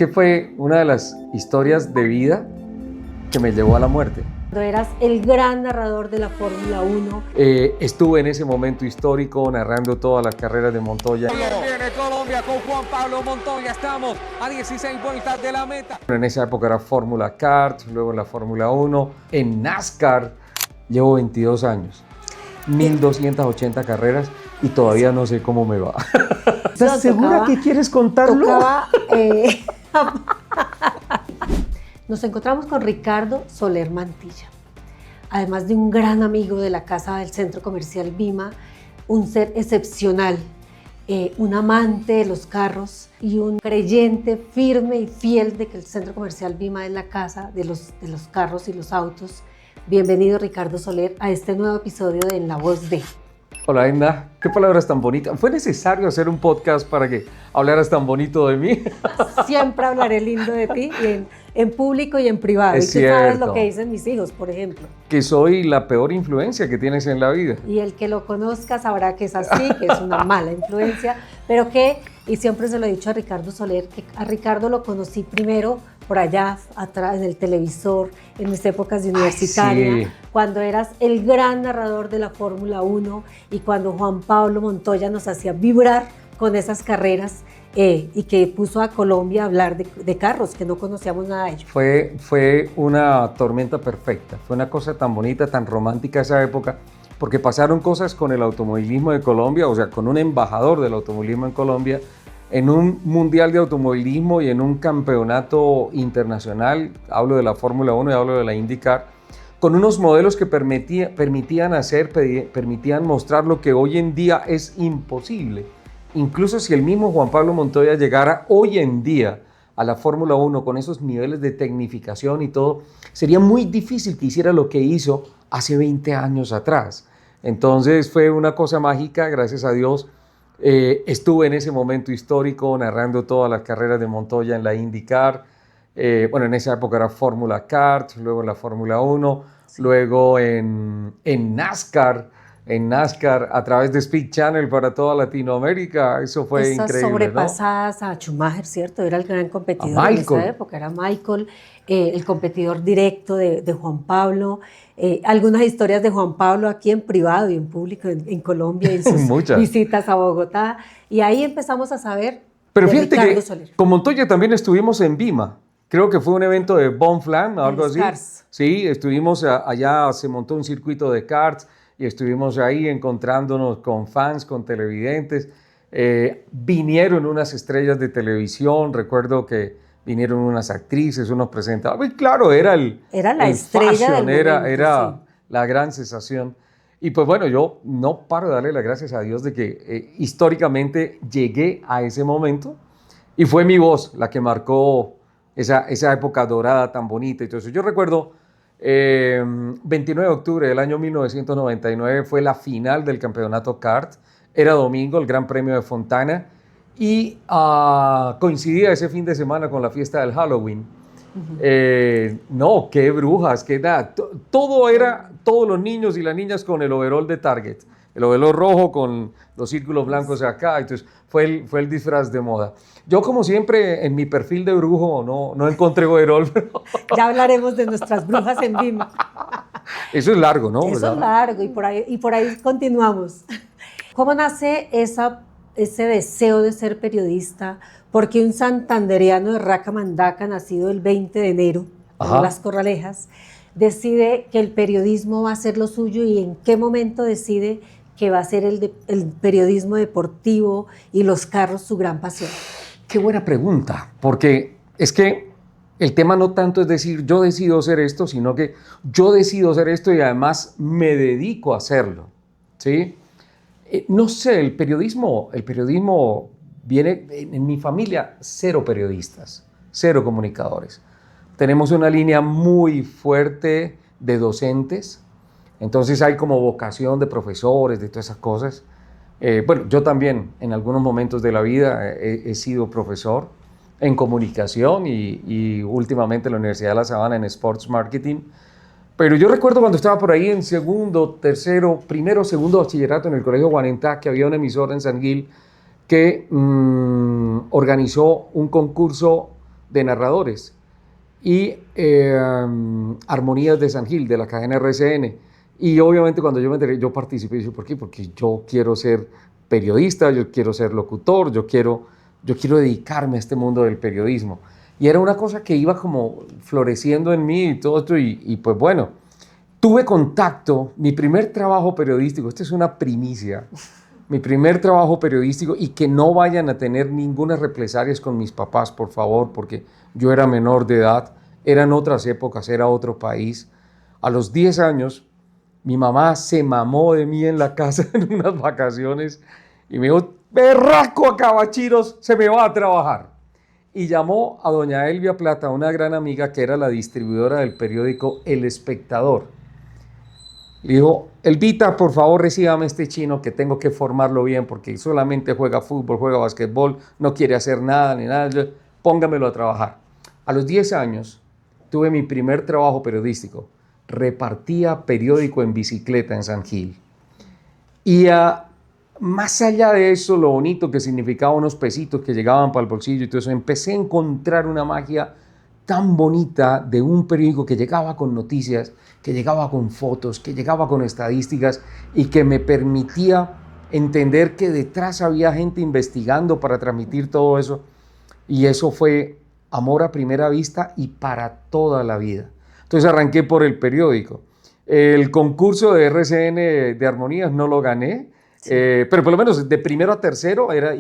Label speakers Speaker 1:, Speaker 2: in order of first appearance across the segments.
Speaker 1: que fue una de las historias de vida que me llevó a la muerte.
Speaker 2: Cuando eras el gran narrador de la Fórmula 1.
Speaker 1: Estuve en ese momento histórico narrando todas las carreras de Montoya.
Speaker 3: Viene Colombia con Juan Pablo Montoya, estamos a 16 vueltas de la meta.
Speaker 1: En esa época era Fórmula Kart, luego en la Fórmula 1. En NASCAR llevo 22 años, 1280 carreras y todavía no sé cómo me va. ¿Estás segura que quieres contarlo?
Speaker 2: Nos encontramos con Ricardo Soler Mantilla, además de un gran amigo de la casa del Centro Comercial Vima, un ser excepcional, un amante de los carros y un creyente firme y fiel de que el Centro Comercial Vima es la casa de los carros y los autos. Bienvenido, Ricardo Soler, a este nuevo episodio de En la Voz de.
Speaker 1: Hola, Edna. Qué palabras tan bonitas. ¿Fue necesario hacer un podcast para que hablaras tan bonito de mí?
Speaker 2: Siempre hablaré lindo de ti, en público y en privado.
Speaker 1: Es
Speaker 2: y tú sabes
Speaker 1: cierto.
Speaker 2: lo que dicen mis hijos, por ejemplo.
Speaker 1: Que soy la peor influencia que tienes en la vida.
Speaker 2: Y el que lo conozca sabrá que es así, que es una mala influencia, pero que, y siempre se lo he dicho a Ricardo Soler, que a Ricardo lo conocí primero por allá atrás en el televisor, en mis épocas de universitaria,
Speaker 1: sí.
Speaker 2: Cuando eras el gran narrador de la Fórmula 1 y cuando Juan Pablo Montoya nos hacía vibrar con esas carreras y que puso a Colombia a hablar de carros, que no conocíamos nada de ellos.
Speaker 1: Fue una tormenta perfecta, fue una cosa tan bonita, tan romántica esa época, porque pasaron cosas con el automovilismo de Colombia, o sea, con un embajador del automovilismo en Colombia, en un mundial de automovilismo y en un campeonato internacional, hablo de la Fórmula 1 y hablo de la IndyCar, con unos modelos que permitían mostrar lo que hoy en día es imposible. Incluso si el mismo Juan Pablo Montoya llegara hoy en día a la Fórmula 1 con esos niveles de tecnificación y todo, sería muy difícil que hiciera lo que hizo hace 20 años atrás. Entonces fue una cosa mágica, gracias a Dios. Estuve en ese momento histórico narrando todas las carreras de Montoya en la IndyCar. En esa época era Fórmula Kart, luego en la Fórmula 1, sí. Luego en NASCAR a través de Speed Channel para toda Latinoamérica. Eso fue increíble.
Speaker 2: Esas sobrepasadas, ¿no? A Schumacher, ¿cierto? Era el gran competidor en esa época, era Michael, el competidor directo de Juan Pablo. Algunas historias de Juan Pablo aquí en privado y en público en Colombia, en sus visitas a Bogotá. Y ahí empezamos a saber.
Speaker 1: Pero fíjate que Soler. Con Montoya también estuvimos en Vima. Creo que fue un evento de Bonflam, algo así.
Speaker 2: Cars.
Speaker 1: Sí, estuvimos allá, se montó un circuito de karts y estuvimos ahí encontrándonos con fans, con televidentes. Vinieron unas estrellas de televisión, recuerdo que vinieron unas actrices, unos presentadores. Claro, era
Speaker 2: la estrella
Speaker 1: fashion,
Speaker 2: del momento,
Speaker 1: era
Speaker 2: sí.
Speaker 1: La gran sensación. Y pues bueno, yo no paro de darle las gracias a Dios de que históricamente llegué a ese momento y fue mi voz la que marcó esa época dorada tan bonita. Entonces yo recuerdo 29 de octubre del año 1999 fue la final del campeonato kart. Era domingo, el Gran Premio de Fontana y coincidía ese fin de semana con la fiesta del Halloween. No, qué brujas, qué nada. Todos los niños y las niñas con el overall de Target, el overall rojo con los círculos blancos acá. Entonces fue el disfraz de moda. Yo, como siempre, en mi perfil de brujo no encontré overall. Pero...
Speaker 2: Ya hablaremos de nuestras brujas en Vima.
Speaker 1: Eso es largo, ¿no?
Speaker 2: Eso es largo y por ahí continuamos. ¿Cómo nace ese deseo de ser periodista? Porque un santandereano de Racamandaca, nacido el 20 de enero, en Las Corralejas, decide que el periodismo va a ser lo suyo y en qué momento decide que va a ser el periodismo deportivo y los carros su gran pasión.
Speaker 1: Qué buena pregunta, porque es que el tema no tanto es decir yo decido hacer esto, sino que yo decido hacer esto y además me dedico a hacerlo, ¿sí? No sé, el periodismo viene, en mi familia, cero periodistas, cero comunicadores. Tenemos una línea muy fuerte de docentes, entonces hay como vocación de profesores, de todas esas cosas. Yo también en algunos momentos de la vida he sido profesor en comunicación y últimamente en la Universidad de La Sabana en Sports Marketing. Pero yo recuerdo cuando estaba por ahí en primero, segundo bachillerato en el Colegio Guarentá, que había una emisora en San Gil que organizó un concurso de narradores y Armonías de San Gil, de la cadena RCN. Y obviamente cuando yo me enteré, yo participé. Y dije, ¿por qué? Porque yo quiero ser periodista, yo quiero ser locutor, yo quiero dedicarme a este mundo del periodismo. Y era una cosa que iba como floreciendo en mí y todo esto. Y pues bueno, tuve contacto, mi primer trabajo periodístico, esta es una primicia, mi primer trabajo periodístico, y que no vayan a tener ninguna represalias con mis papás, por favor, porque yo era menor de edad, eran otras épocas, era otro país. A los 10 años, mi mamá se mamó de mí en la casa en unas vacaciones y me dijo, berraco a Cabachiros, se me va a trabajar. Y llamó a doña Elvia Plata, una gran amiga que era la distribuidora del periódico El Espectador. Le dijo, Elvita, por favor, recíbame este chino que tengo que formarlo bien porque solamente juega fútbol, juega basquetbol, no quiere hacer nada ni nada, póngamelo a trabajar. A los 10 años tuve mi primer trabajo periodístico. Repartía periódico en bicicleta en San Gil. Y más allá de eso, lo bonito que significaba unos pesitos que llegaban para el bolsillo y todo eso, empecé a encontrar una magia tan bonita de un periódico que llegaba con noticias, que llegaba con fotos, que llegaba con estadísticas y que me permitía entender que detrás había gente investigando para transmitir todo eso. Y eso fue amor a primera vista y para toda la vida. Entonces arranqué por el periódico. El concurso de RCN de Armonías no lo gané, sí. Pero por lo menos de primero a tercero era,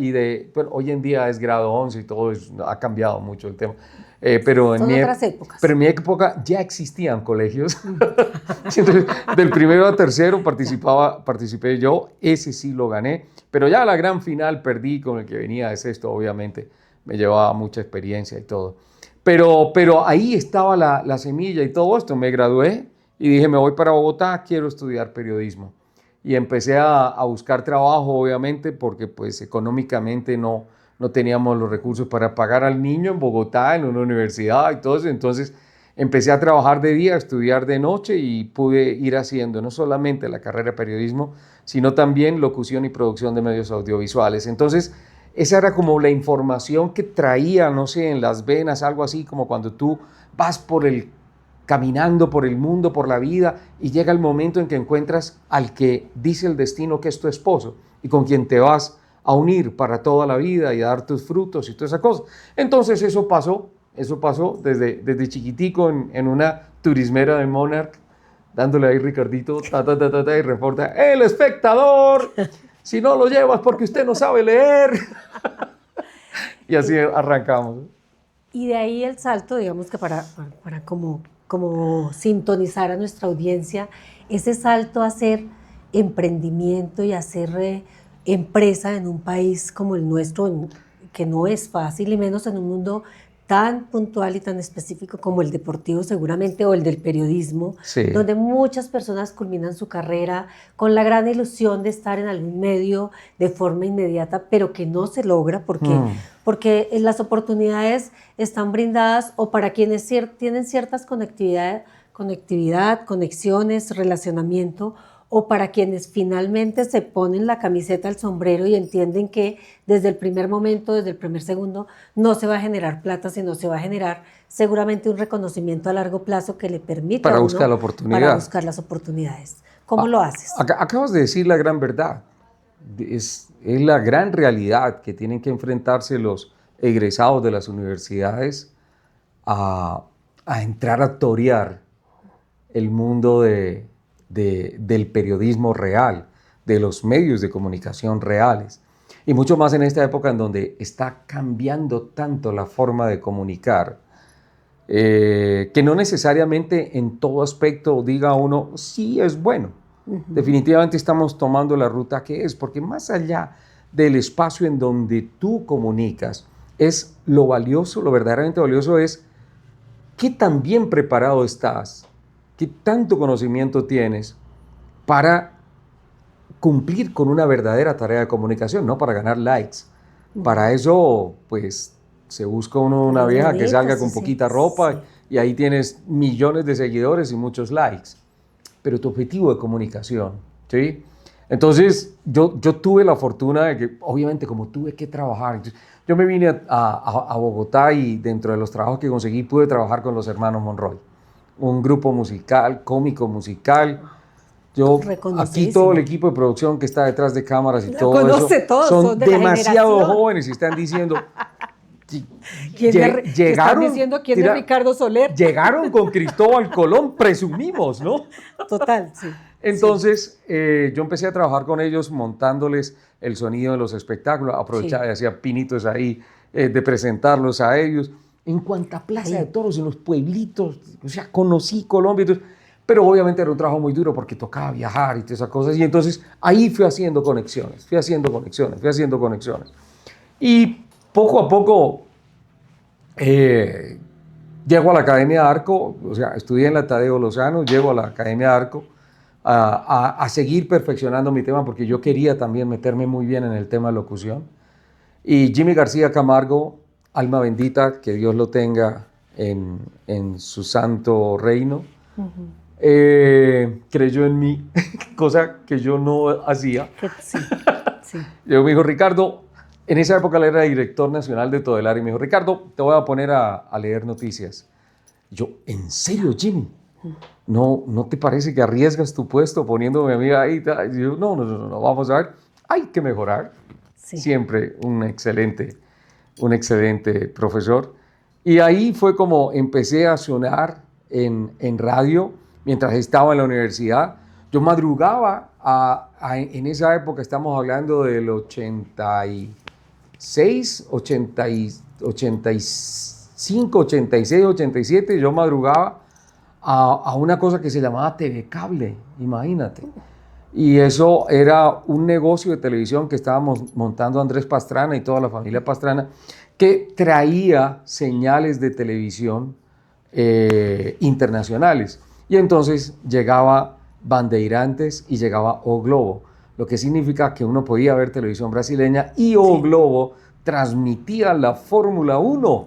Speaker 1: bueno, hoy en día es grado 11 y todo eso, ha cambiado mucho el tema. Pero
Speaker 2: Son otras épocas.
Speaker 1: Pero en mi época ya existían colegios. Entonces, del primero a tercero participé yo, ese sí lo gané. Pero ya la gran final perdí con el que venía de sexto, obviamente. Me llevaba mucha experiencia y todo. Pero ahí estaba la semilla y todo esto. Me gradué y dije, me voy para Bogotá, quiero estudiar periodismo. Y empecé a buscar trabajo, obviamente, porque pues económicamente no teníamos los recursos para pagar al niño en Bogotá, en una universidad y todo eso. Entonces empecé a trabajar de día, a estudiar de noche y pude ir haciendo no solamente la carrera de periodismo, sino también locución y producción de medios audiovisuales. Entonces esa era como la información que traía, no sé, en las venas, algo así como cuando tú vas caminando por el mundo, por la vida, y llega el momento en que encuentras al que dice el destino que es tu esposo y con quien te vas a unir para toda la vida y a dar tus frutos y todas esas cosas. Entonces eso pasó desde chiquitico en una turismera de Monarch, dándole ahí Ricardito, y reporta, El Espectador, si no lo llevas porque usted no sabe leer. Y así arrancamos.
Speaker 2: Y de ahí el salto, digamos que para como sintonizar a nuestra audiencia, ese salto a hacer emprendimiento y hacer empresa en un país como el nuestro, que no es fácil, y menos en un mundo tan puntual y tan específico como el deportivo seguramente, o el del periodismo, sí, donde muchas personas culminan su carrera con la gran ilusión de estar en algún medio de forma inmediata, pero que no se logra porque las oportunidades están brindadas o para quienes tienen ciertas conectividad, conexiones, relacionamiento, o para quienes finalmente se ponen la camiseta, el sombrero y entienden que desde el primer momento, desde el primer segundo, no se va a generar plata, sino se va a generar seguramente un reconocimiento a largo plazo que le permita
Speaker 1: para buscar la oportunidad.
Speaker 2: Para buscar las oportunidades. ¿Cómo lo haces?
Speaker 1: Acabas de decir la gran verdad. Es la gran realidad que tienen que enfrentarse los egresados de las universidades a entrar a torear el mundo del periodismo real, de los medios de comunicación reales. Y mucho más en esta época en donde está cambiando tanto la forma de comunicar, que no necesariamente en todo aspecto diga uno, sí es bueno. Uh-huh. Definitivamente estamos tomando la ruta que es, porque más allá del espacio en donde tú comunicas, es lo valioso, lo verdaderamente valioso es qué tan bien preparado estás, qué tanto conocimiento tienes para cumplir con una verdadera tarea de comunicación, no para ganar likes. Para eso, pues, se busca una vieja que salga con poquita ropa y ahí tienes millones de seguidores y muchos likes. Pero tu objetivo de comunicación, ¿sí? Entonces, yo tuve la fortuna de que, obviamente, como tuve que trabajar, entonces, yo me vine a Bogotá y dentro de los trabajos que conseguí pude trabajar con los hermanos Monroy, un grupo musical, cómico musical. Yo, aquí todo el equipo de producción que está detrás de cámaras y todo eso,
Speaker 2: todos,
Speaker 1: son
Speaker 2: de la
Speaker 1: demasiado
Speaker 2: generación.
Speaker 1: jóvenes y están diciendo...
Speaker 2: Están
Speaker 1: Llegaron,
Speaker 2: diciendo quién es Ricardo Soler.
Speaker 1: Llegaron con Cristóbal Colón, presumimos, ¿no?
Speaker 2: Total, sí.
Speaker 1: Entonces, yo empecé a trabajar con ellos montándoles el sonido de los espectáculos, aprovechaba y hacía pinitos ahí de presentarlos a ellos. En cuanta plaza de toros, en los pueblitos, o sea, conocí Colombia, entonces, pero obviamente era un trabajo muy duro porque tocaba viajar y todas esas cosas, y entonces ahí fui haciendo conexiones. Y poco a poco llego a la Academia Arco, o sea, estudié en la Tadeo Lozano, llego a la Academia Arco a seguir perfeccionando mi tema porque yo quería también meterme muy bien en el tema de locución. Y Jimmy García Camargo, alma bendita, que Dios lo tenga en su santo reino, creyó en mí, cosa que yo no hacía.
Speaker 2: Sí, sí.
Speaker 1: Yo me dijo, Ricardo, en esa época él era director nacional de Todelar y me dijo, Ricardo, te voy a poner a leer noticias. Y yo, ¿en serio, Jimmy? ¿No te parece que arriesgas tu puesto poniéndome a mí ahí? Y yo, no, vamos a ver, hay que mejorar. Sí. Siempre un excelente profesor. Y ahí fue como empecé a sonar en radio mientras estaba en la universidad. Yo madrugaba en esa época, estamos hablando del 86, 85, 86, 87, yo madrugaba a una cosa que se llamaba TV Cable, imagínate. Y eso era un negocio de televisión que estábamos montando Andrés Pastrana y toda la familia Pastrana, que traía señales de televisión internacionales. Y entonces llegaba Bandeirantes y llegaba O Globo, lo que significa que uno podía ver televisión brasileña y O Globo transmitía la Fórmula 1.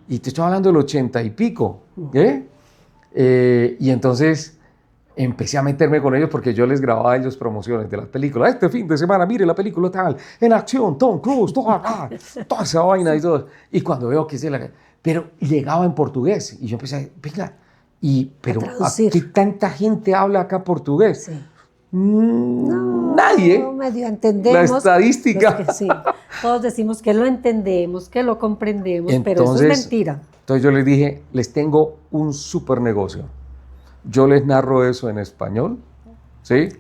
Speaker 1: Y te estoy hablando del 80 y pico. Y entonces empecé a meterme con ellos porque yo les grababa a ellos promociones de las películas. Este fin de semana, mire la película tal, en acción, Tom Cruise, toda esa vaina y todo. Y cuando veo que se la... Pero llegaba en portugués y yo empecé a... Venga, pero ¿qué tanta gente habla acá portugués? Sí. Nadie.
Speaker 2: No, medio entendemos.
Speaker 1: La estadística.
Speaker 2: Sí. Todos decimos que lo entendemos, que lo comprendemos, entonces, pero eso es mentira.
Speaker 1: Entonces yo les dije, les tengo un súper negocio. Yo les narro eso en español, ¿sí?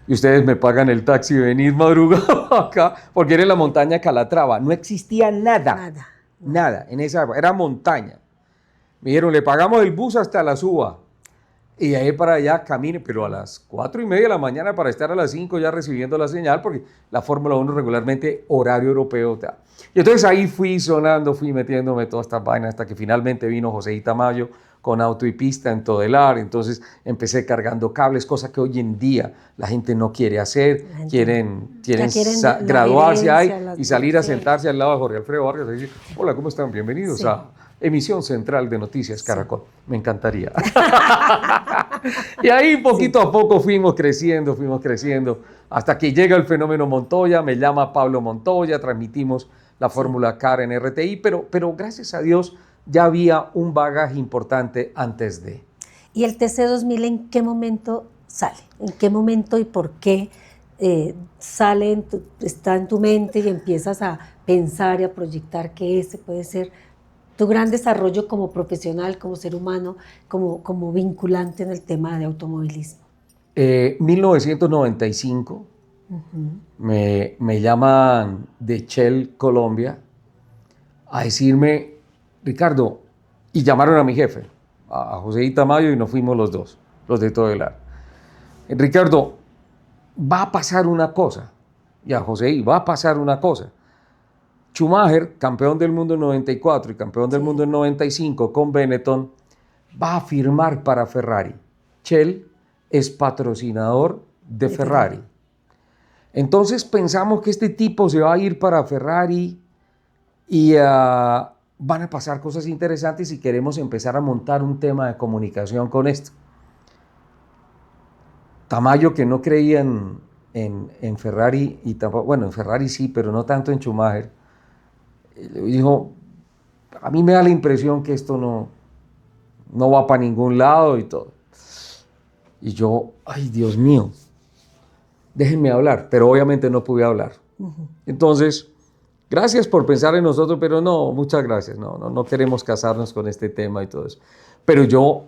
Speaker 1: Y ustedes me pagan el taxi y venir madrugado acá, porque era en la montaña Calatrava. No existía nada en esa época, era montaña. Me dijeron, le pagamos el bus hasta la Suba. Y de ahí para allá camine, pero a las 4:30 de la mañana para estar a las 5 ya recibiendo la señal, porque la Fórmula 1 regularmente horario europeo. Y entonces ahí fui sonando, fui metiéndome todas estas vainas hasta que finalmente vino José Tamayo con Auto y Pista en Todelar. Entonces empecé cargando cables, cosa que hoy en día la gente no quiere hacer. Quieren graduarse ahí y salir a sentarse al lado de Jorge Alfredo Vargas y decir, hola, ¿cómo están? Bienvenidos a Emisión Central de Noticias Caracol. Me encantaría. Y ahí poquito a poco fuimos creciendo, hasta que llega el fenómeno Montoya, me llama Pablo Montoya, transmitimos la Fórmula Car en RTI, pero gracias a Dios ya había un bagaje importante antes de.
Speaker 2: ¿Y el TC2000 en qué momento sale? ¿En qué momento y por qué sale, está en tu mente y empiezas a pensar y a proyectar que ese puede ser tu gran desarrollo como profesional, como ser humano, como vinculante en el tema de automovilismo?
Speaker 1: 1995, me llaman de Shell Colombia a decirme, Ricardo, y llamaron a mi jefe, a José Tamayo, y nos fuimos los dos, los de Todelar. Ricardo, va a pasar una cosa, y a José, va a pasar una cosa. Schumacher, campeón del mundo en 94 y campeón del mundo en 95 con Benetton, va a firmar para Ferrari. Shell es patrocinador de Ferrari. Entonces pensamos que este tipo se va a ir para Ferrari y van a pasar cosas interesantes y queremos empezar a montar un tema de comunicación con esto. Tamayo, que no creía en Ferrari, y tampoco, bueno, en Ferrari sí, pero no tanto en Schumacher, dijo, a mí me da la impresión que esto no va para ningún lado y todo. Y yo, ay, Dios mío, déjenme hablar, pero obviamente no pude hablar. Entonces, gracias por pensar en nosotros, pero no, muchas gracias, no queremos casarnos con este tema y todo eso. Pero yo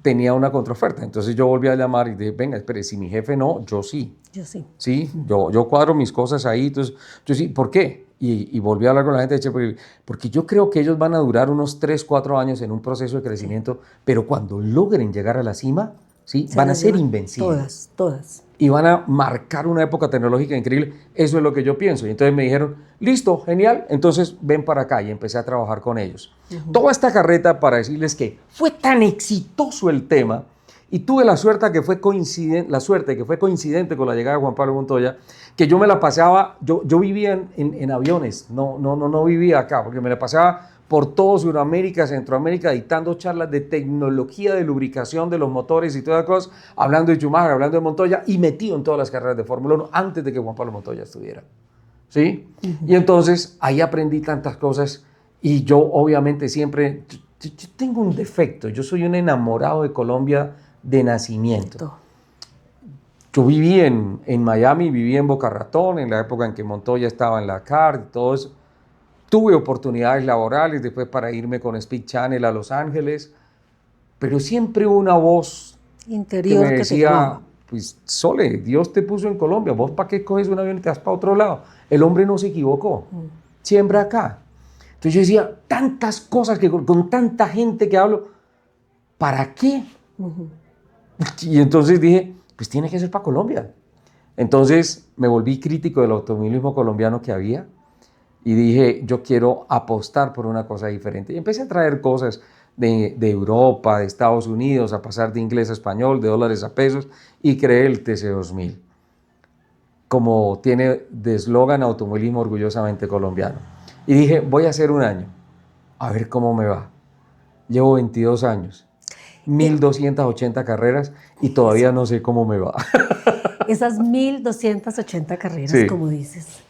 Speaker 1: tenía una contraoferta, entonces yo volví a llamar y dije, venga, espere, si mi jefe no, yo sí.
Speaker 2: Yo sí.
Speaker 1: Sí, yo cuadro mis cosas ahí, entonces yo sí, ¿por qué? Y volví a hablar con la gente de Chevrolet, porque yo creo que ellos van a durar unos 3, 4 años en un proceso de crecimiento, pero cuando logren llegar a la cima, ¿sí? Van a ser invencibles.
Speaker 2: Todas.
Speaker 1: Y van a marcar una época tecnológica increíble. Eso es lo que yo pienso. Y entonces me dijeron, listo, genial, entonces ven para acá. Y empecé a trabajar con ellos. Toda esta carreta para decirles que fue tan exitoso el tema, y tuve la suerte que fue coincidente con la llegada de Juan Pablo Montoya, que yo me la pasaba, yo vivía en aviones, no vivía acá, porque me la pasaba por todo Sudamérica, Centroamérica, dictando charlas de tecnología, de lubricación de los motores y todas las cosas, hablando de Schumacher, hablando de Montoya, y metido en todas las carreras de Fórmula 1 antes de que Juan Pablo Montoya estuviera. ¿Sí? Y entonces ahí aprendí tantas cosas, y yo obviamente siempre, yo tengo un defecto, yo soy un enamorado de Colombia de nacimiento. Yo viví en Miami, viví en Boca Ratón, en la época en que Montoya estaba en la CAR y todo eso. Tuve oportunidades laborales después para irme con Speed Channel a Los Ángeles, pero siempre una voz
Speaker 2: interior
Speaker 1: que me decía,
Speaker 2: te llamaba.
Speaker 1: pues Sole, Dios te puso en Colombia, ¿vos para qué coges un avión y te vas para otro lado? El hombre no se equivocó, siempre acá. Entonces yo decía, tantas cosas que con tanta gente que hablo, ¿para qué? Y entonces dije, pues tiene que ser para Colombia. Entonces me volví crítico del automovilismo colombiano que había y dije, yo quiero apostar por una cosa diferente. Y empecé a traer cosas de Europa, de Estados Unidos, a pasar de inglés a español, de dólares a pesos, y creé el TC2000, como tiene de eslogan automovilismo orgullosamente colombiano. Y dije, voy a hacer un año, a ver cómo me va. Llevo 22 años. 1.280 carreras y todavía no sé cómo me va.
Speaker 2: Esas 1.280 carreras,
Speaker 1: Sí.
Speaker 2: como dices,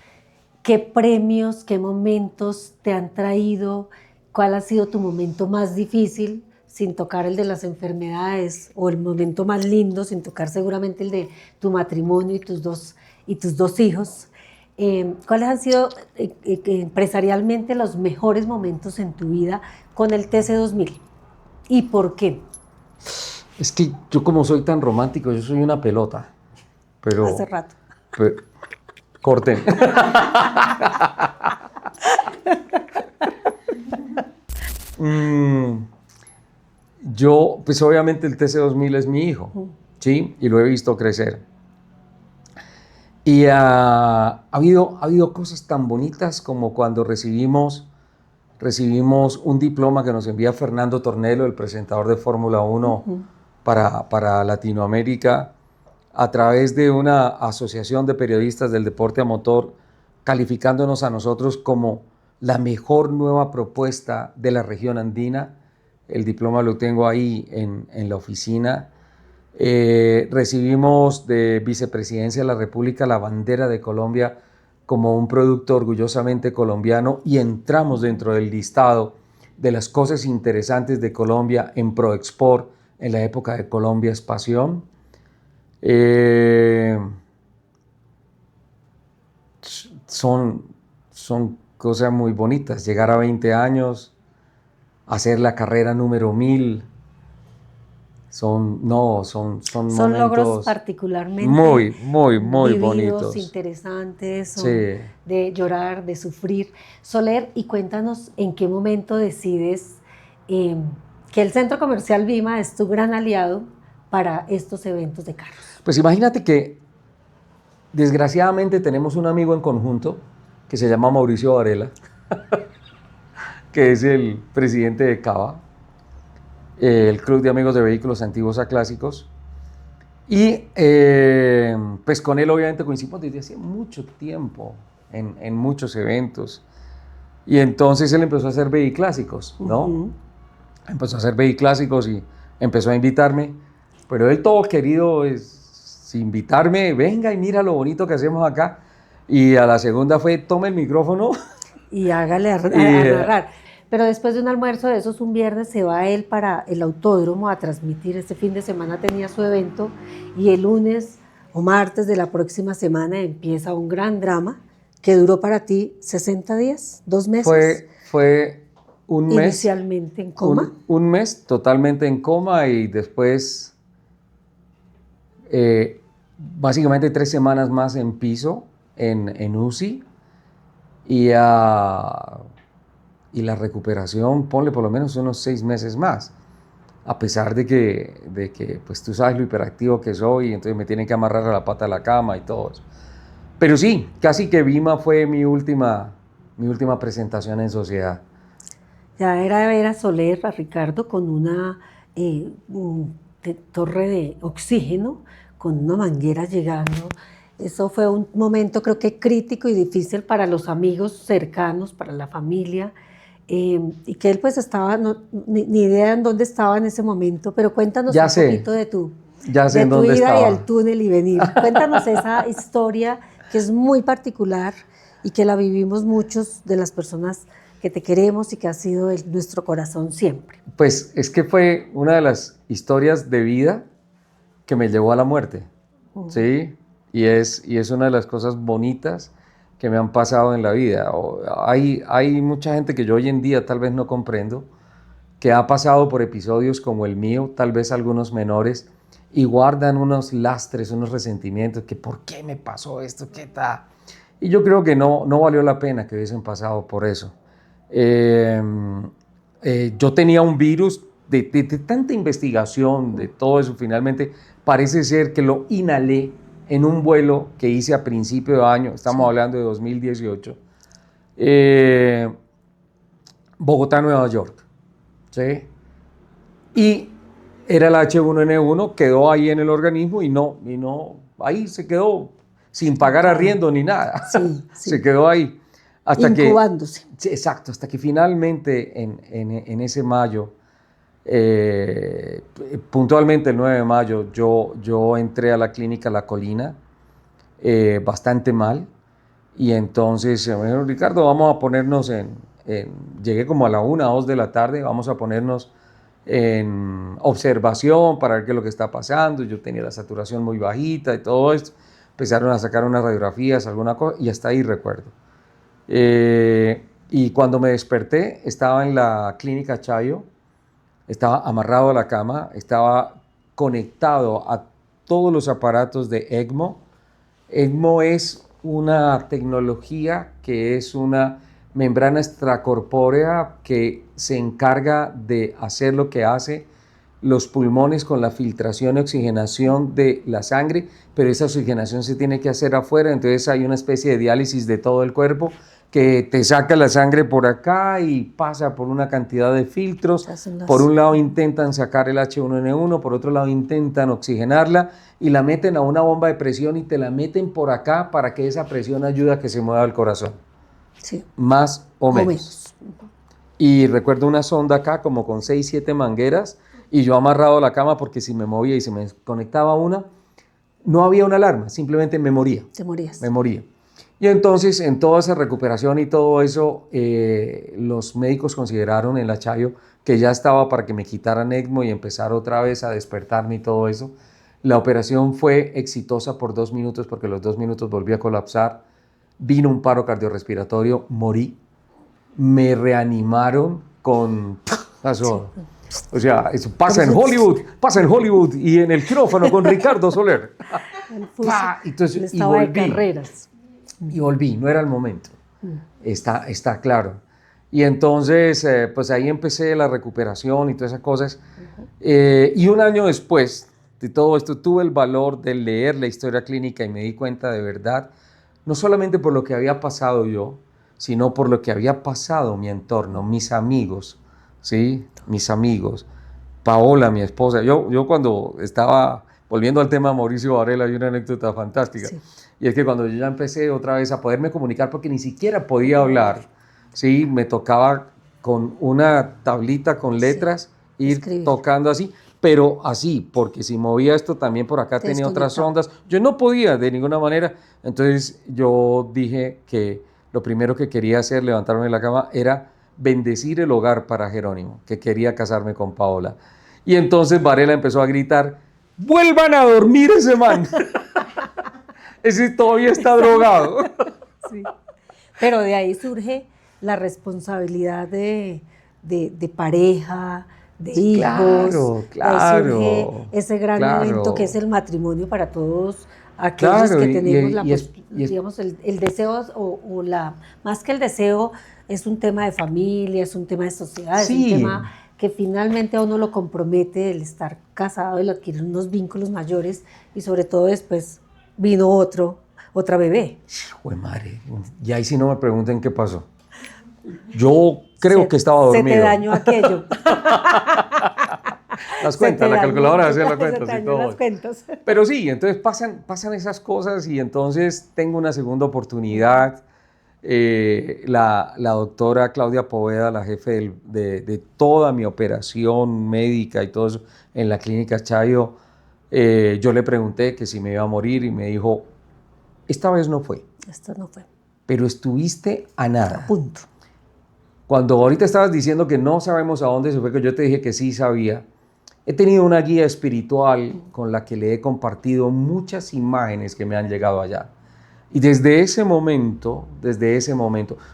Speaker 2: ¿qué premios, qué momentos te han traído? ¿Cuál ha sido tu momento más difícil, sin tocar el de las enfermedades, o el momento más lindo, sin tocar seguramente el de tu matrimonio y tus dos hijos? ¿Cuáles han sido empresarialmente los mejores momentos en tu vida con el TC2000? ¿Y por qué?
Speaker 1: Es que yo, como soy tan romántico, yo soy una pelota. Pero,
Speaker 2: Hace rato.
Speaker 1: Corten. Yo, pues obviamente el TC2000 es mi hijo, ¿sí? Y lo he visto crecer. Y ha habido cosas tan bonitas como cuando recibimos un diploma que nos envía Fernando Tornello, el presentador de Fórmula 1 para Latinoamérica, a través de una asociación de periodistas del deporte a motor, calificándonos a nosotros como la mejor nueva propuesta de la región andina. El diploma lo tengo ahí en la oficina. Recibimos de Vicepresidencia de la República la bandera de Colombia como un producto orgullosamente colombiano, y entramos dentro del listado de las cosas interesantes de Colombia en ProExport en la época de Colombia es Pasión. Son cosas muy bonitas. Llegar a 20 años, hacer la carrera número 1000, son
Speaker 2: logros particularmente
Speaker 1: muy
Speaker 2: vividos,
Speaker 1: bonitos,
Speaker 2: interesantes,
Speaker 1: sí.
Speaker 2: De llorar, de sufrir. Soler, y cuéntanos en qué momento decides que el Centro Comercial Vima es tu gran aliado para estos eventos de carros.
Speaker 1: Pues imagínate que desgraciadamente tenemos un amigo en conjunto que se llama Mauricio Varela, que es el presidente de CAVA, el Club de Amigos de Vehículos Antiguos a Clásicos. Y pues con él obviamente coincidimos desde hace mucho tiempo en muchos eventos. Y entonces él empezó a hacer Vehiclásicos, ¿no? Empezó a hacer Vehiclásicos y empezó a invitarme. Pero él, todo querido, sin invitarme, venga y mira lo bonito que hacemos acá. Y a la segunda fue, tome el micrófono.
Speaker 2: Y hágale a narrar. Pero después de un almuerzo de esos, un viernes se va él para el autódromo a transmitir. Este fin de semana tenía su evento y el lunes o martes de la próxima semana empieza un gran drama que duró para ti 60 días, 2 meses.
Speaker 1: Fue un mes.
Speaker 2: Inicialmente en coma.
Speaker 1: Un mes totalmente en coma y después básicamente 3 semanas más en piso, en UCI. Y la recuperación, ponle por lo menos unos 6 meses más, a pesar de que pues tú sabes lo hiperactivo que soy, y entonces me tienen que amarrar a la pata de la cama y todo eso. Pero sí, casi que Vima fue mi última presentación en sociedad.
Speaker 2: Ya era ver a Soler, a Ricardo, con una torre de oxígeno, con una manguera llegando. Eso fue un momento, creo que crítico y difícil para los amigos cercanos, para la familia, y que él pues estaba, ni idea en dónde estaba en ese momento, pero cuéntanos un poquito de tu ida y al túnel y venir. Cuéntanos esa historia que es muy particular y que la vivimos muchos de las personas que te queremos y que ha sido nuestro corazón siempre.
Speaker 1: Pues es que fue una de las historias de vida que me llevó a la muerte, ¿sí? Y es una de las cosas bonitas que me han pasado en la vida. Hay mucha gente que yo hoy en día tal vez no comprendo, que ha pasado por episodios como el mío, tal vez algunos menores, y guardan unos lastres, unos resentimientos, que ¿por qué me pasó esto? ¿Qué tal? Y yo creo que no valió la pena que hubiesen pasado por eso. Yo tenía un virus de tanta investigación, de todo eso, finalmente parece ser que lo inhalé en un vuelo que hice a principio de año, estamos hablando de 2018, Bogotá-Nueva York, ¿sí? Y era el H1N1, quedó ahí en el organismo y no, ahí se quedó sin pagar arriendo ni nada, se quedó ahí. Hasta
Speaker 2: incubándose.
Speaker 1: Exacto, hasta que finalmente en ese mayo, puntualmente el 9 de mayo, yo entré a la clínica La Colina bastante mal, y entonces me dijeron, Ricardo, vamos a ponernos llegué como a la 1 o 2 de la tarde, vamos a ponernos en observación para ver qué es lo que está pasando. Yo tenía la saturación muy bajita y todo esto, empezaron a sacar unas radiografías, alguna cosa, y hasta ahí recuerdo. Y cuando me desperté, estaba en la clínica Chayo, estaba amarrado a la cama, estaba conectado a todos los aparatos de ECMO. ECMO es una tecnología que es una membrana extracorpórea que se encarga de hacer lo que hace los pulmones con la filtración y oxigenación de la sangre, pero esa oxigenación se tiene que hacer afuera, entonces hay una especie de diálisis de todo el cuerpo que te saca la sangre por acá y pasa por una cantidad de filtros. Por un lado intentan sacar el H1N1, por otro lado intentan oxigenarla y la meten a una bomba de presión y te la meten por acá para que esa presión ayude a que se mueva el corazón.
Speaker 2: Sí.
Speaker 1: Más o menos. Y recuerdo una sonda acá como con 6, 7 mangueras y yo amarrado a la cama porque si me movía y se me conectaba una, no había una alarma, simplemente me moría.
Speaker 2: Te morías.
Speaker 1: Me moría. Y entonces, en toda esa recuperación y todo eso, los médicos consideraron en la Chayo que ya estaba para que me quitaran ECMO y empezar otra vez a despertarme y todo eso. La operación fue exitosa por 2 minutos porque los 2 minutos volví a colapsar. Vino un paro cardiorrespiratorio, morí. Me reanimaron con... Pasó. O sea, eso pasa en Hollywood y en el quirófano con Ricardo Soler. Entonces, y volví.
Speaker 2: De carreras.
Speaker 1: Y volví, no era el momento, está claro. Y entonces, pues ahí empecé la recuperación y todas esas cosas. Y un año después de todo esto, tuve el valor de leer la historia clínica y me di cuenta de verdad, no solamente por lo que había pasado yo, sino por lo que había pasado mi entorno, mis amigos, ¿sí? Mis amigos. Paola, mi esposa. Yo cuando estaba... Volviendo al tema de Mauricio Varela, hay una anécdota fantástica. Sí. Y es que cuando yo ya empecé otra vez a poderme comunicar, porque ni siquiera podía hablar, ¿sí? Me tocaba con una tablita con letras ir tocando así. pero así, porque si movía esto también por acá tenía otras ondas. Yo no podía de ninguna manera. Entonces yo dije que lo primero que quería hacer, levantarme de la cama, era bendecir el hogar para Jerónimo, que quería casarme con Paola. Y entonces Varela empezó a gritar, ¡vuelvan a dormir ese man! Ese todavía está drogado.
Speaker 2: Sí. Pero de ahí surge la responsabilidad de pareja, de hijos.
Speaker 1: Claro,
Speaker 2: de ahí surge ese gran evento que es el matrimonio para todos aquellos que tenemos digamos, el deseo más que el deseo, es un tema de familia, es un tema de sociedad,
Speaker 1: sí.
Speaker 2: Es un tema que finalmente a uno lo compromete el estar casado, el adquirir unos vínculos mayores y sobre todo después vino otra bebé.
Speaker 1: Jue madre, y ahí sí no me pregunten qué pasó. Yo creo que estaba dormido.
Speaker 2: Se te dañó aquello.
Speaker 1: Las cuentas, la calculadora hacía las cuentas
Speaker 2: y todo. Las cuentas.
Speaker 1: Pero sí, entonces pasan esas cosas y entonces tengo una segunda oportunidad. La doctora Claudia Poveda, la jefe de toda mi operación médica y todo eso en la clínica Chayo, yo le pregunté que si me iba a morir y me dijo, esta vez no fue.
Speaker 2: Esta no fue.
Speaker 1: Pero estuviste a nada.
Speaker 2: A punto.
Speaker 1: Cuando ahorita estabas diciendo que no sabemos a dónde se fue, que yo te dije que sí sabía, he tenido una guía espiritual con la que le he compartido muchas imágenes que me han llegado allá. Y desde ese momento,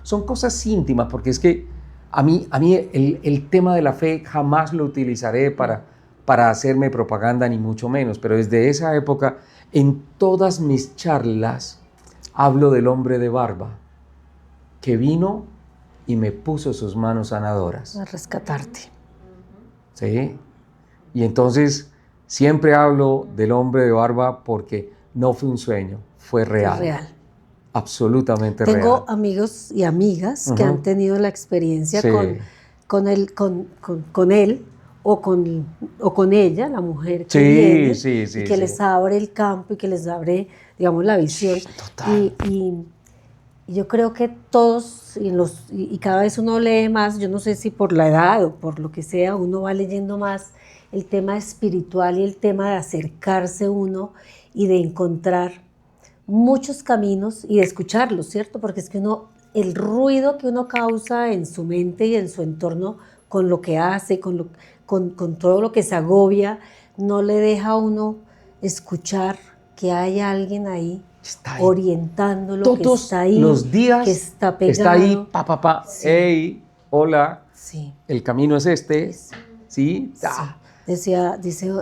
Speaker 1: son cosas íntimas, porque es que a mí el tema de la fe jamás lo utilizaré para hacerme propaganda, ni mucho menos, pero desde esa época, en todas mis charlas, hablo del hombre de barba, que vino y me puso sus manos sanadoras.
Speaker 2: A rescatarte.
Speaker 1: ¿Sí? Y entonces siempre hablo del hombre de barba porque no fue un sueño, fue real.
Speaker 2: Es real.
Speaker 1: Absolutamente real.
Speaker 2: Tengo amigos y amigas que han tenido la experiencia
Speaker 1: sí.
Speaker 2: con él o con ella, la mujer que viene, y que les abre el campo y que les abre, digamos, la visión.
Speaker 1: Total.
Speaker 2: Y yo creo que todos, y cada vez uno lee más, yo no sé si por la edad o por lo que sea, uno va leyendo más el tema espiritual y el tema de acercarse uno y de encontrar muchos caminos y de escucharlos, ¿cierto? Porque es que el ruido que uno causa en su mente y en su entorno con lo que hace, con todo lo que se agobia, no le deja a uno escuchar que hay alguien ahí orientándolo,
Speaker 1: todos
Speaker 2: que está ahí,
Speaker 1: los días
Speaker 2: que está pegado.
Speaker 1: Está ahí, sí. Hey, hola,
Speaker 2: sí.
Speaker 1: El camino es este, ¿sí?
Speaker 2: Dice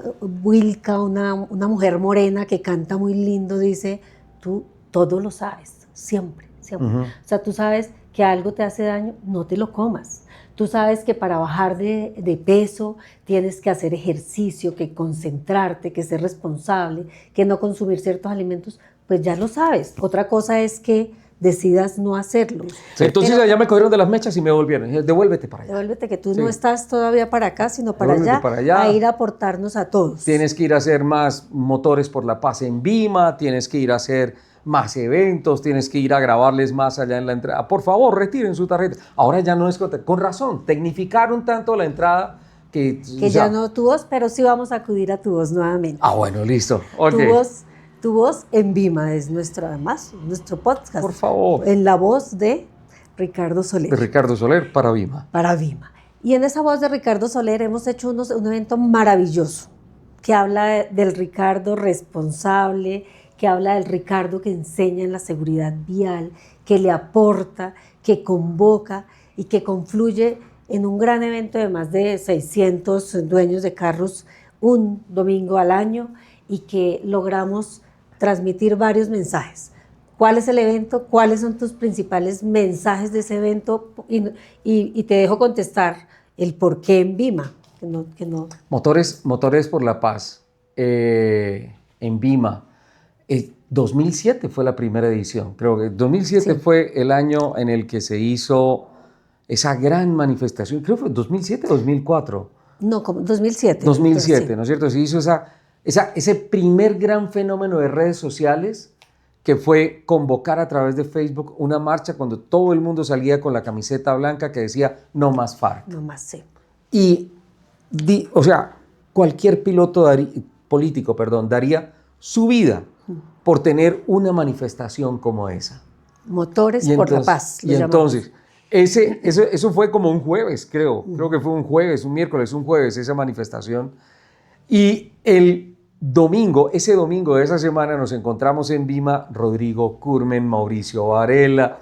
Speaker 2: Wilka, una mujer morena que canta muy lindo, dice, tú todo lo sabes, siempre. O sea, tú sabes que algo te hace daño, no te lo comas. Tú sabes que para bajar de peso tienes que hacer ejercicio, que concentrarte, que ser responsable, que no consumir ciertos alimentos, pues ya lo sabes. Otra cosa es que decidas no hacerlo.
Speaker 1: Sí, entonces allá me cogieron de las mechas y me volvieron. Devuélvete para allá.
Speaker 2: Devuélvete, que tú no estás todavía para acá, sino para allá, a ir a aportarnos a todos.
Speaker 1: Tienes que ir a hacer más motores por la paz en Vima, tienes que ir a hacer más eventos, tienes que ir a grabarles más allá en la entrada. Por favor, retiren su tarjeta. Ahora ya no es con razón, tecnificaron tanto la entrada que
Speaker 2: ya no tu voz, pero sí vamos a acudir a tu voz nuevamente.
Speaker 1: Bueno, listo. Okay.
Speaker 2: Tu voz en Vima es nuestro podcast.
Speaker 1: Por favor.
Speaker 2: En la voz de Ricardo Soler.
Speaker 1: De Ricardo Soler para Vima.
Speaker 2: Para Vima. Y en esa voz de Ricardo Soler hemos hecho un evento maravilloso que habla del Ricardo responsable, que habla del Ricardo que enseña en la seguridad vial, que le aporta, que convoca y que confluye en un gran evento de más de 600 dueños de carros un domingo al año y que logramos transmitir varios mensajes. ¿Cuál es el evento? ¿Cuáles son tus principales mensajes de ese evento? Y te dejo contestar el por qué en Vima. Que no.
Speaker 1: Motores por la Paz en Vima. 2007 fue la primera edición. Creo que 2007 fue el año en el que se hizo esa gran manifestación. Creo que fue 2007 o 2004.
Speaker 2: No, como 2007.
Speaker 1: 2007, ¿no es cierto? Se hizo ese primer gran fenómeno de redes sociales que fue convocar a través de Facebook una marcha cuando todo el mundo salía con la camiseta blanca que decía no más FARC.
Speaker 2: No más, sí.
Speaker 1: Y, cualquier piloto político, daría su vida por tener una manifestación como esa.
Speaker 2: Motores por la Paz.
Speaker 1: Y entonces, eso fue como un jueves, creo que fue un jueves, un miércoles, un jueves, esa manifestación. Y ese domingo de esa semana nos encontramos en Vima Rodrigo Curmen, Mauricio Varela,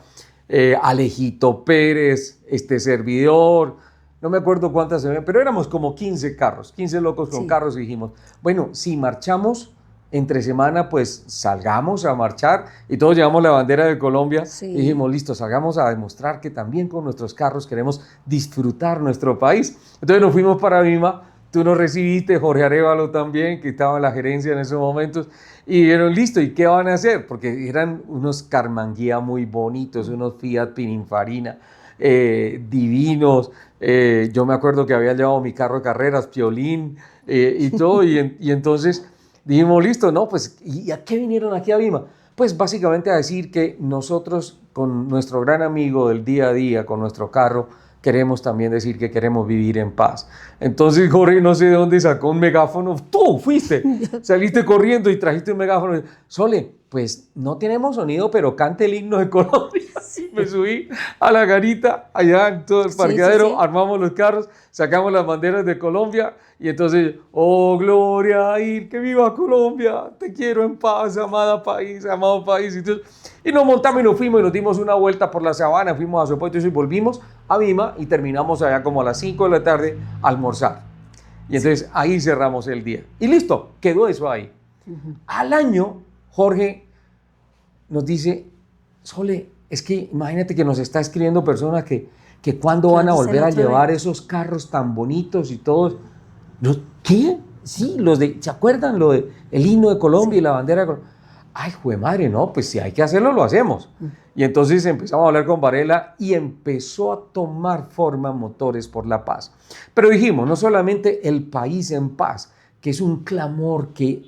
Speaker 1: Alejito Pérez, este servidor, no me acuerdo cuántas, pero éramos como 15 carros, 15 locos con carros, y dijimos, bueno, si marchamos entre semana, pues salgamos a marchar, y todos llevamos la bandera de Colombia, y dijimos, listo, salgamos a demostrar que también con nuestros carros queremos disfrutar nuestro país. Entonces nos fuimos para Vima, tú nos recibiste, Jorge Arévalo también, que estaba en la gerencia en esos momentos, y dijeron, listo, ¿y qué van a hacer? Porque eran unos Carmanguía muy bonitos, unos Fiat Pininfarina divinos. Yo me acuerdo que había llevado mi carro de carreras, Piolín, y todo, y entonces dijimos, listo, no, pues, ¿y a qué vinieron aquí a Vima? Pues básicamente a decir que nosotros, con nuestro gran amigo del día a día, con nuestro carro, queremos también decir que queremos vivir en paz. Entonces Jorge no sé de dónde sacó un megáfono. Tú fuiste, saliste corriendo y trajiste un megáfono. Sole, pues no tenemos sonido, pero cante el himno de Colombia. Sí. Me subí a la garita allá en todo el parqueadero, armamos los carros, sacamos las banderas de Colombia y entonces, oh gloria, ir, que viva Colombia, te quiero en paz, amada país, amado país. Y nos montamos y nos fuimos y nos dimos una vuelta por la sabana, fuimos a Sopote y volvimos a Vima y terminamos allá como a las 5 de la tarde a almorzar. Y entonces ahí cerramos el día. Y listo, quedó eso ahí. Al año, Jorge nos dice, Sole, es que imagínate que nos está escribiendo personas que cuándo van a volver a llevar esos carros tan bonitos y todos. ¿Qué? Sí, ¿se acuerdan lo de el himno de Colombia y la bandera de Colombia? Ay, jue madre, no, pues si hay que hacerlo, lo hacemos. Y entonces empezamos a hablar con Varela y empezó a tomar forma Motores por la Paz. Pero dijimos, no solamente el país en paz, que es un clamor que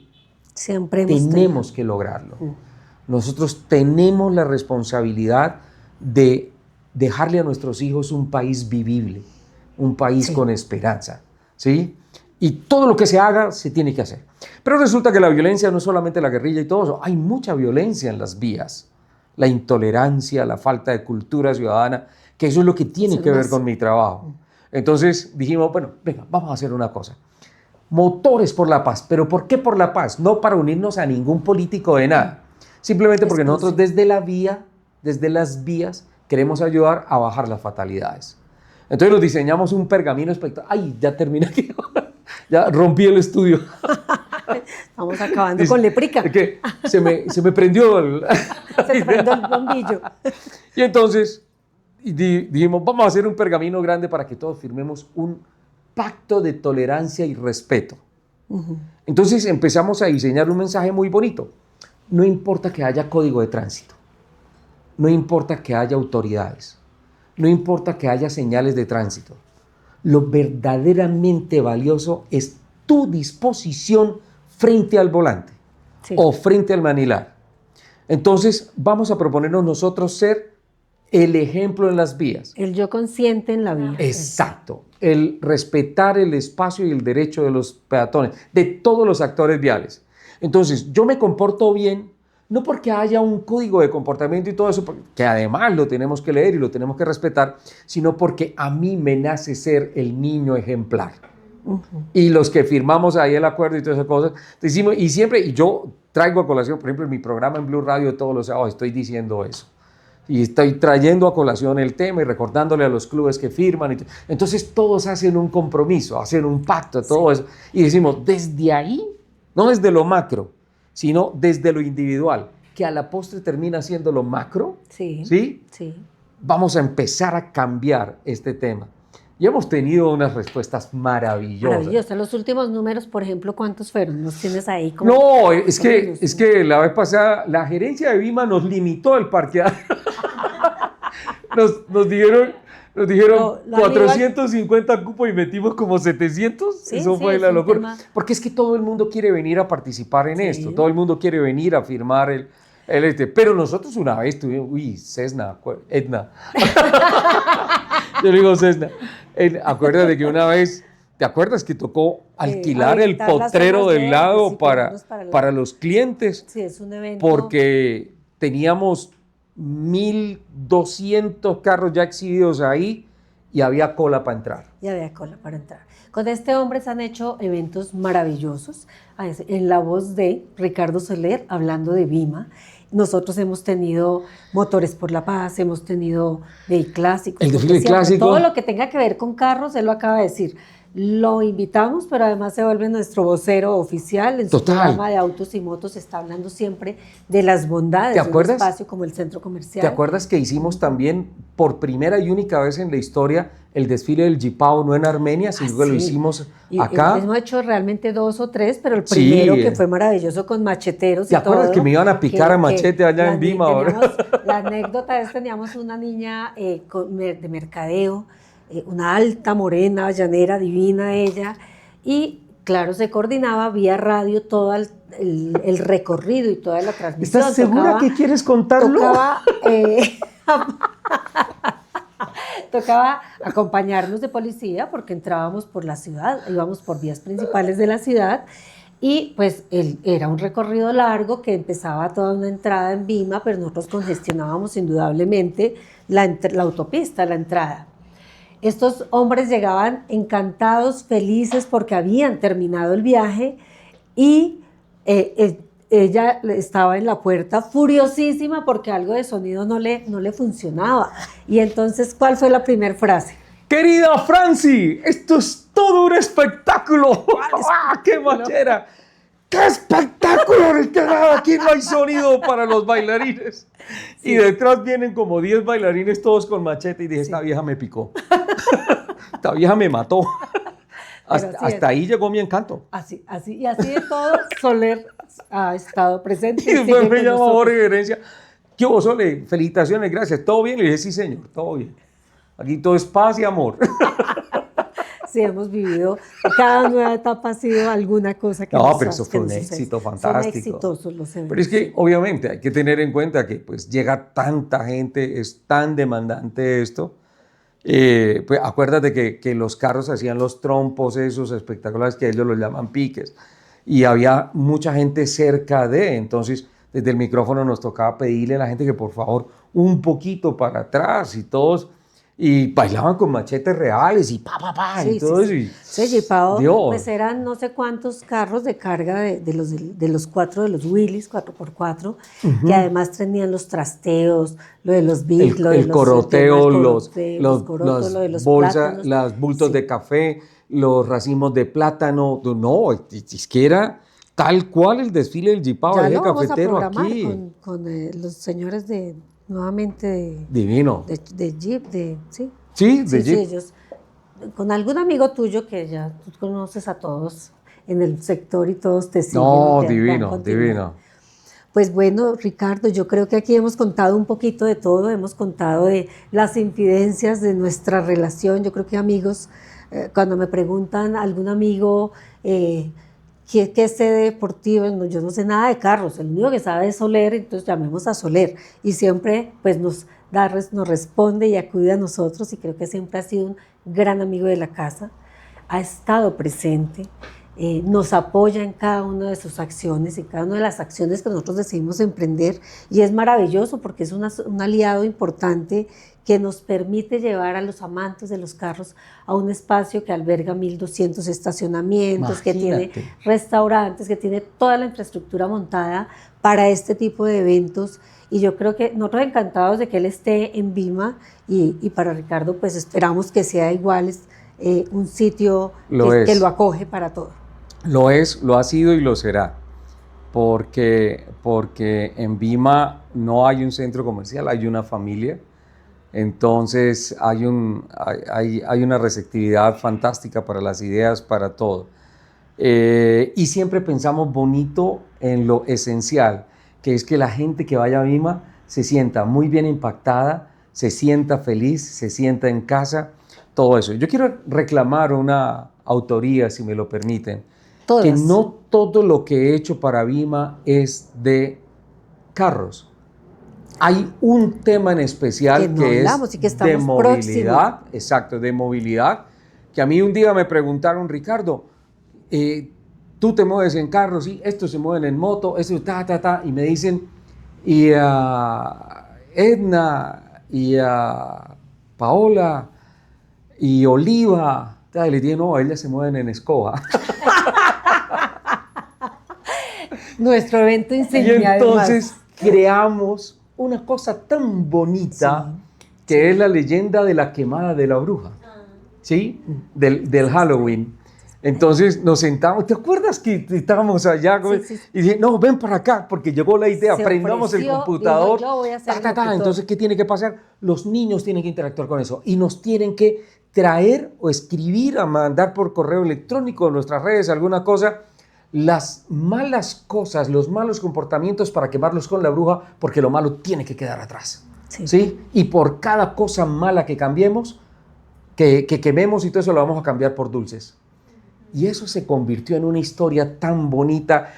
Speaker 1: siempre tenemos que lograrlo. Nosotros tenemos la responsabilidad de dejarle a nuestros hijos un país vivible, un país con esperanza, ¿sí? Y todo lo que se haga, se tiene que hacer. Pero resulta que la violencia no es solamente la guerrilla y todo eso, hay mucha violencia en las vías. La intolerancia, la falta de cultura ciudadana, que eso es lo que tiene que ver con mi trabajo. Entonces dijimos, bueno, venga, vamos a hacer una cosa. Motores por la Paz. ¿Pero por qué por la paz? No para unirnos a ningún político de nada. Simplemente porque nosotros desde las vías, queremos ayudar a bajar las fatalidades. Entonces nos diseñamos un pergamino espectacular. ¡Ay, ya terminé aquí! Ya rompí el estudio.
Speaker 2: Estamos acabando con Leprica.
Speaker 1: Es que se me prendió
Speaker 2: se prendió el bombillo.
Speaker 1: Y entonces dijimos, vamos a hacer un pergamino grande para que todos firmemos un pacto de tolerancia y respeto. Entonces empezamos a diseñar un mensaje muy bonito. No importa que haya código de tránsito, no importa que haya autoridades, no importa que haya señales de tránsito. Lo verdaderamente valioso es tu disposición frente al volante o frente al manilar. Entonces vamos a proponernos nosotros ser el ejemplo en las vías.
Speaker 2: El yo consciente en la vía.
Speaker 1: Exacto. El respetar el espacio y el derecho de los peatones, de todos los actores viales. Entonces, yo me comporto bien, no porque haya un código de comportamiento y todo eso, que además lo tenemos que leer y lo tenemos que respetar, sino porque a mí me nace ser el niño ejemplar. Y los que firmamos ahí el acuerdo y todas esas cosas, decimos, y yo traigo a colación, por ejemplo, en mi programa en Blue Radio todos los sábados estoy diciendo eso. Y estoy trayendo a colación el tema y recordándole a los clubes que firman. Entonces todos hacen un compromiso, hacen un pacto, todo eso. Y decimos, desde ahí, no desde lo macro, sino desde lo individual, que a la postre termina siendo lo macro, ¿sí? Vamos a empezar a cambiar este tema. Y hemos tenido unas respuestas maravillosas.
Speaker 2: Maravillosas. Los últimos números, por ejemplo, ¿cuántos fueron? ¿Los tienes ahí?
Speaker 1: No, es que la vez pasada la gerencia de Vima nos limitó el parqueadero. nos dijeron 450 cupos y metimos como 700. Eso fue la locura. Porque es que todo el mundo quiere venir a participar en esto. Todo el mundo quiere venir a firmar pero nosotros una vez tuvimos, Edna. Yo le digo Cessna. Acuérdate que una vez ¿Te acuerdas que tocó alquilar el
Speaker 2: aventar las
Speaker 1: potrero
Speaker 2: hojas
Speaker 1: del
Speaker 2: verdes
Speaker 1: lago
Speaker 2: y
Speaker 1: para,
Speaker 2: ponernos para el
Speaker 1: para
Speaker 2: lado.
Speaker 1: los clientes?
Speaker 2: Sí, es un evento.
Speaker 1: Porque teníamos 1.200 carros ya exhibidos ahí y había cola para entrar.
Speaker 2: Y había cola para entrar. Con este hombre se han hecho eventos maravillosos. En la voz de Ricardo Soler, hablando de Vima. Nosotros hemos tenido Motores por la Paz, hemos tenido Clásicos.
Speaker 1: El desfile clásico.
Speaker 2: Todo lo que tenga que ver con carros, él lo acaba de decir. Lo invitamos, pero además se vuelve nuestro vocero oficial. En su programa de Autos y Motos está hablando siempre de las bondades de un espacio como el centro comercial.
Speaker 1: ¿Te acuerdas que hicimos también por primera y única vez en la historia el desfile del Jipao, no en Armenia, sino que lo hicimos acá?
Speaker 2: Hemos hecho realmente 2 o 3, pero el primero que fue maravilloso con macheteros y todo.
Speaker 1: ¿Te acuerdas que me iban a picar a machete allá en Vima?
Speaker 2: La anécdota es, teníamos una niña de mercadeo, una alta morena, llanera, divina ella, y claro, se coordinaba vía radio todo el recorrido y toda la transmisión.
Speaker 1: ¿Estás segura que quieres contarlo?
Speaker 2: Tocaba acompañarnos de policía porque entrábamos por la ciudad, íbamos por vías principales de la ciudad y pues era un recorrido largo que empezaba toda una entrada en Vima, pero nosotros congestionábamos indudablemente la autopista, la entrada. Estos hombres llegaban encantados, felices porque habían terminado el viaje y ella estaba en la puerta furiosísima porque algo de sonido no le funcionaba. Y entonces, ¿cuál fue la primera frase?
Speaker 1: Querida Franci, esto es todo un espectáculo. ¡Ah, qué machera! ¡Qué espectáculo! Aquí no hay sonido para los bailarines. Sí. Y detrás vienen como 10 bailarines todos con machete y dije, esta vieja me picó. Esta vieja me mató. Hasta ahí llegó mi encanto.
Speaker 2: Así de todo, Soler ha estado presente.
Speaker 1: Y después me llamó Jorge Gerencia. ¿Qué hubo, Sole? Felicitaciones, gracias. ¿Todo bien? Le dije, sí, señor, todo bien. Aquí todo es paz y amor.
Speaker 2: Sí, hemos vivido, cada nueva etapa ha sido alguna cosa que
Speaker 1: pero eso fue un éxito fantástico.
Speaker 2: Son exitosos los eventos.
Speaker 1: Pero es que, obviamente, hay que tener en cuenta que pues, llega tanta gente, es tan demandante esto. Pues, acuérdate que los carros hacían los trompos esos espectaculares que ellos los llaman piques. Y había mucha gente cerca de, entonces desde el micrófono nos tocaba pedirle a la gente que por favor un poquito para atrás y todos... Y bailaban con machetes reales y y todo eso.
Speaker 2: Sí, Jipao, pues eran no sé cuántos carros de carga de los 4 de los Willys, 4x4, que además tenían los trasteos, lo de los bits,
Speaker 1: el coroteo, los
Speaker 2: bolsas,
Speaker 1: las bultos de café, los racimos de plátano. No, es que era tal cual el desfile del Jipao, el cafetero aquí.
Speaker 2: Con los señores de... Nuevamente
Speaker 1: Divino.
Speaker 2: De Jeep, sí.
Speaker 1: Sí, de Jeep.
Speaker 2: Sí, ellos, con algún amigo tuyo que ya tú conoces a todos en el sector y todos te siguen.
Speaker 1: No, divino.
Speaker 2: Pues bueno, Ricardo, yo creo que aquí hemos contado un poquito de todo, hemos contado de las infidencias de nuestra relación. Yo creo que amigos, cuando me preguntan algún amigo... ¿Qué sé de deportivo? No, yo no sé nada de carros, el único que sabe es Soler, entonces llamemos a Soler. Y siempre pues, nos responde y acude a nosotros y creo que siempre ha sido un gran amigo de la casa, ha estado presente, nos apoya en cada una de sus acciones, en cada una de las acciones que nosotros decidimos emprender y es maravilloso porque es un aliado importante que nos permite llevar a los amantes de los carros a un espacio que alberga 1.200 estacionamientos, que tiene restaurantes, que tiene toda la infraestructura montada para este tipo de eventos. Y yo creo que nosotros encantados de que él esté en Vima y para Ricardo pues esperamos que sea igual, un sitio que lo acoge para todo.
Speaker 1: Lo es, lo ha sido y lo será. Porque en Vima no hay un centro comercial, hay una familia. Entonces hay una receptividad fantástica para las ideas, para todo. Y siempre pensamos bonito en lo esencial, que es que la gente que vaya a Vima se sienta muy bien impactada, se sienta feliz, se sienta en casa, todo eso. Yo quiero reclamar una autoría, si me lo permiten, que no todo lo que he hecho para Vima es de carros. Hay un tema en especial que es de movilidad, exacto, de movilidad, que a mí un día me preguntaron, Ricardo, tú te mueves en carro, sí, estos se mueven en moto, estos y me dicen, y Edna, y Paola, y Oliva, y le dije, no, ellas se mueven en escoba.
Speaker 2: Nuestro evento
Speaker 1: Y
Speaker 2: insignia.
Speaker 1: entonces
Speaker 2: además,
Speaker 1: creamos una cosa tan bonita que es la leyenda de la quemada de la bruja, ¿sí? Del Halloween. Entonces nos sentamos, ¿te acuerdas que estábamos allá?
Speaker 2: Sí.
Speaker 1: Y dije, no, ven para acá, porque llegó la idea,
Speaker 2: Se
Speaker 1: prendamos el
Speaker 2: ofreció,
Speaker 1: computador.
Speaker 2: dijo, yo voy a hacer el locutor.
Speaker 1: Entonces, ¿qué tiene que pasar? Los niños tienen que interactuar con eso y nos tienen que traer o escribir, a mandar por correo electrónico en nuestras redes, alguna cosa, las malas cosas, los malos comportamientos para quemarlos con la bruja, porque lo malo tiene que quedar atrás. ¿Sí? Y por cada cosa mala que cambiemos, que quememos y todo eso, lo vamos a cambiar por dulces. Y eso se convirtió en una historia tan bonita.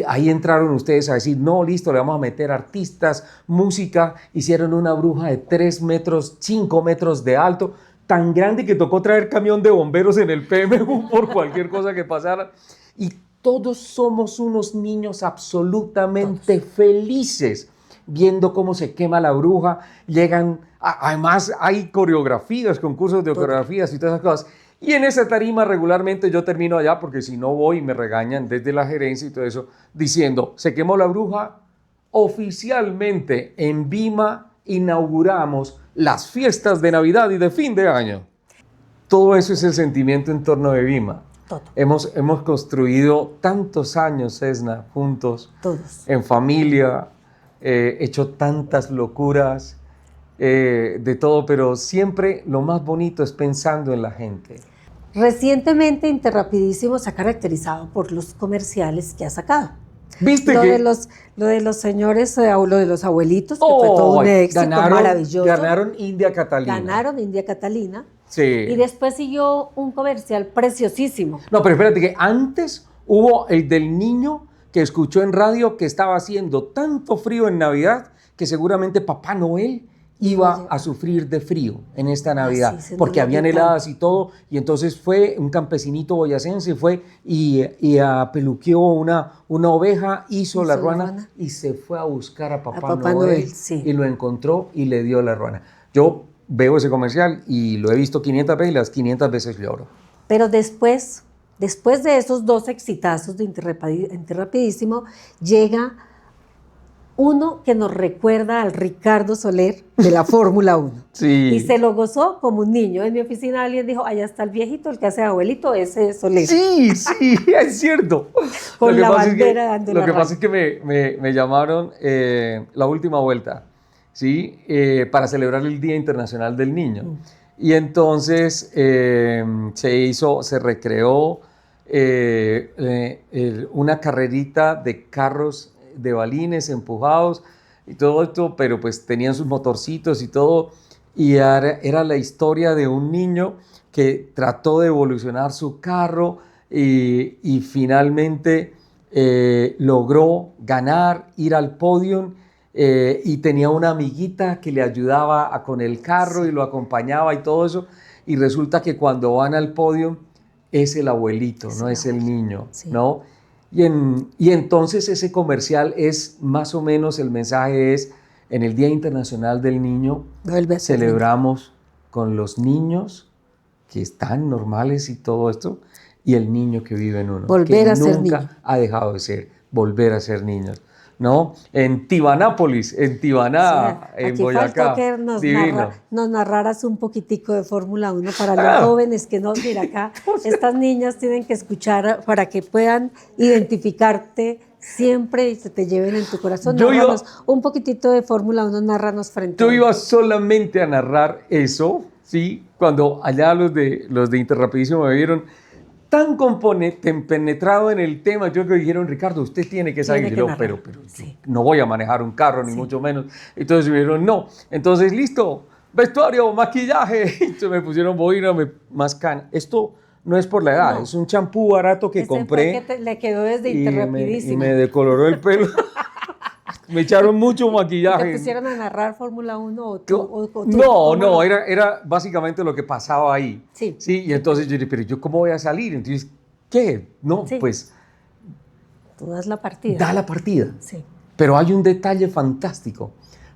Speaker 1: Ahí entraron ustedes a decir, no, listo, le vamos a meter artistas, música. Hicieron una bruja de 3 metros, 5 metros de alto, tan grande que tocó traer camión de bomberos en el PMU por cualquier cosa que pasara. Y todos somos unos niños absolutamente felices viendo cómo se quema la bruja. Llegan, además hay coreografías, concursos de coreografías y todas esas cosas. Y en esa tarima regularmente yo termino allá, porque si no voy me regañan desde la gerencia y todo eso, diciendo, se quemó la bruja. Oficialmente en Vima inauguramos las fiestas de Navidad y de fin de año. Todo eso es el sentimiento en torno de Vima.
Speaker 2: Todo.
Speaker 1: Hemos construido tantos años, Esna, juntos,
Speaker 2: todos,
Speaker 1: en familia, hecho tantas locuras, de todo, pero siempre lo más bonito es pensando en la gente.
Speaker 2: Recientemente Interrapidísimo se ha caracterizado por los comerciales que ha sacado.
Speaker 1: ¿Viste
Speaker 2: lo
Speaker 1: que
Speaker 2: de los señores, lo de los abuelitos, que fue todo un éxito maravilloso.
Speaker 1: Ganaron India Catalina.
Speaker 2: Ganaron India Catalina.
Speaker 1: Sí.
Speaker 2: Y después siguió un comercial preciosísimo.
Speaker 1: No, pero espérate, que antes hubo el del niño que escuchó en radio que estaba haciendo tanto frío en Navidad que seguramente Papá Noel iba a sufrir de frío en esta Navidad,
Speaker 2: sí,
Speaker 1: porque habían heladas y todo, y entonces fue un campesinito boyacense, fue y peluqueó una oveja, hizo la ruana y se fue a buscar a Papá Noel
Speaker 2: sí.
Speaker 1: Y lo encontró y le dio la ruana. Yo veo ese comercial y lo he visto 500 veces y las 500 veces lloro.
Speaker 2: Pero después de esos 2 exitazos de Interrapidísimo, llega uno que nos recuerda al Ricardo Soler de la Fórmula 1.
Speaker 1: Sí.
Speaker 2: Y se lo gozó como un niño. En mi oficina alguien dijo, allá está el viejito, el que hace abuelito, ese es Soler.
Speaker 1: Sí, es cierto.
Speaker 2: Con la bandera dando la
Speaker 1: Lo que pasa es que me llamaron la última vuelta, ¿sí? Para celebrar el Día Internacional del Niño. Y entonces se recreó una carrerita de carros de balines empujados y todo esto, pero pues tenían sus motorcitos y todo, y era la historia de un niño que trató de evolucionar su carro y finalmente logró ganar, ir al podio, y tenía una amiguita que le ayudaba con el carro y lo acompañaba y todo eso, y resulta que cuando van al podio es el abuelito, no es el niño, ¿no? Y entonces ese comercial es más o menos, el mensaje es, en el Día Internacional del Niño celebramos con los niños que están normales y todo esto, y el niño que vive en uno,
Speaker 2: volver a ser niño.
Speaker 1: Nunca ha dejado de ser, volver a ser niños, ¿no? En Tibanápolis, en Tibaná, en Boyacá.
Speaker 2: Aquí faltó que nos narraras un poquitico de Fórmula 1 para los jóvenes que no, mira acá, estas niñas tienen que escuchar para que puedan identificarte siempre y se te lleven en tu corazón. Narranos un poquitito de Fórmula 1, narranos frente a
Speaker 1: Yo iba solamente a narrar eso, ¿sí? Cuando allá los de Interrapidísimo me vieron tan penetrado en el tema, yo que dijeron, Ricardo, usted tiene que saber. Yo, pero sí. No voy a manejar un carro, ni mucho menos. Entonces me dijeron, no. Entonces, listo, vestuario, maquillaje. Entonces me pusieron boina, más can. Esto no es por la edad, es un champú barato que compré.
Speaker 2: Le quedó desde Interrapidísimo.
Speaker 1: Y me decoloró el pelo. Me echaron mucho
Speaker 2: ¿Te
Speaker 1: maquillaje.
Speaker 2: pusieron a narrar Fórmula 1 o tú?
Speaker 1: No, era básicamente lo que pasaba ahí.
Speaker 2: Sí.
Speaker 1: Sí, y entonces yo dije, pero ¿yo cómo voy a salir? Entonces, ¿qué? No,
Speaker 2: Sí.
Speaker 1: pues
Speaker 2: Tú das la partida.
Speaker 1: da la partida.
Speaker 2: Sí.
Speaker 1: Pero hay un detalle fantástico,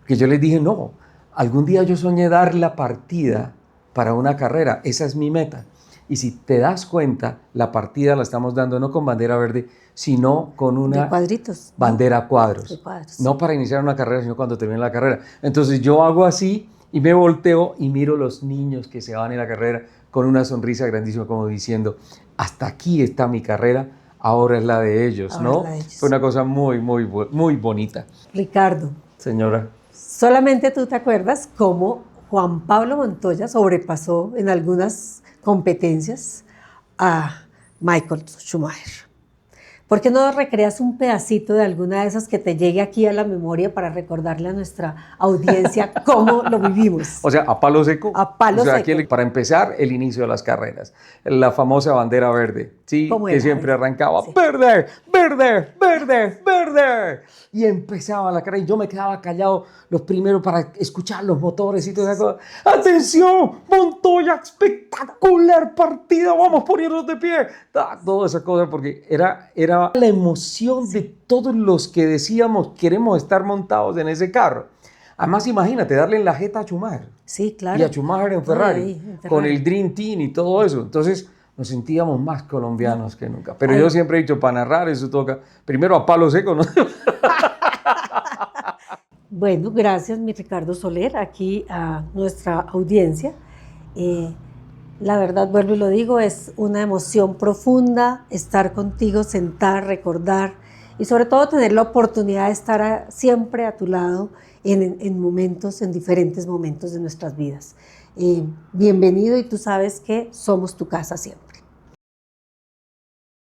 Speaker 1: que yo les dije, no, algún día yo soñé dar la partida para una carrera, esa es mi meta. Y si te das cuenta, la partida la estamos dando no con bandera verde, sino con una
Speaker 2: De cuadritos. ¿no?
Speaker 1: bandera a cuadros.
Speaker 2: De cuadros.
Speaker 1: No para iniciar una carrera, sino cuando termine la carrera. Entonces yo hago así y me volteo y miro los niños que se van en la carrera con una sonrisa grandísima, como diciendo, hasta aquí está mi carrera, ahora es la de ellos,
Speaker 2: Ahora
Speaker 1: ¿no?
Speaker 2: es la de ellos.
Speaker 1: Fue una cosa muy, muy, muy bonita.
Speaker 2: Ricardo,
Speaker 1: Señora.
Speaker 2: solamente tú te acuerdas cómo Juan Pablo Montoya sobrepasó en algunas competencias a Michael Schumacher. ¿Por qué no recreas un pedacito de alguna de esas que te llegue aquí a la memoria para recordarle a nuestra audiencia cómo lo vivimos?
Speaker 1: O sea, a palo seco.
Speaker 2: A palo
Speaker 1: o sea,
Speaker 2: seco.
Speaker 1: para empezar, el inicio de las carreras. La famosa bandera verde, ¿sí?
Speaker 2: ¿Cómo
Speaker 1: Que
Speaker 2: era?
Speaker 1: siempre arrancaba,
Speaker 2: Sí.
Speaker 1: verde, verde, verde, verde. Y empezaba la carrera y yo me quedaba callado los primeros para escuchar los motores y toda esa cosa. ¡Atención! Montoya, espectacular partida, vamos poniéndonos de pie. Toda esa cosa, porque era la emoción de todos los que decíamos queremos estar montados en ese carro. Además, imagínate, darle en la jeta a Schumacher.
Speaker 2: Sí, claro.
Speaker 1: Y a Schumacher en Ferrari,
Speaker 2: Ahí, en Ferrari.
Speaker 1: con el Dream Team y todo eso. Entonces nos sentíamos más colombianos que nunca. Pero
Speaker 2: Ay.
Speaker 1: yo siempre he dicho, para narrar eso toca primero a palo seco, ¿no?
Speaker 2: Bueno, gracias, mi Ricardo Soler, aquí a nuestra audiencia. La verdad, vuelvo y lo digo, es una emoción profunda estar contigo, sentar, recordar y sobre todo tener la oportunidad de estar siempre a tu lado en momentos, en diferentes momentos de nuestras vidas. Bienvenido y tú sabes que somos tu casa siempre.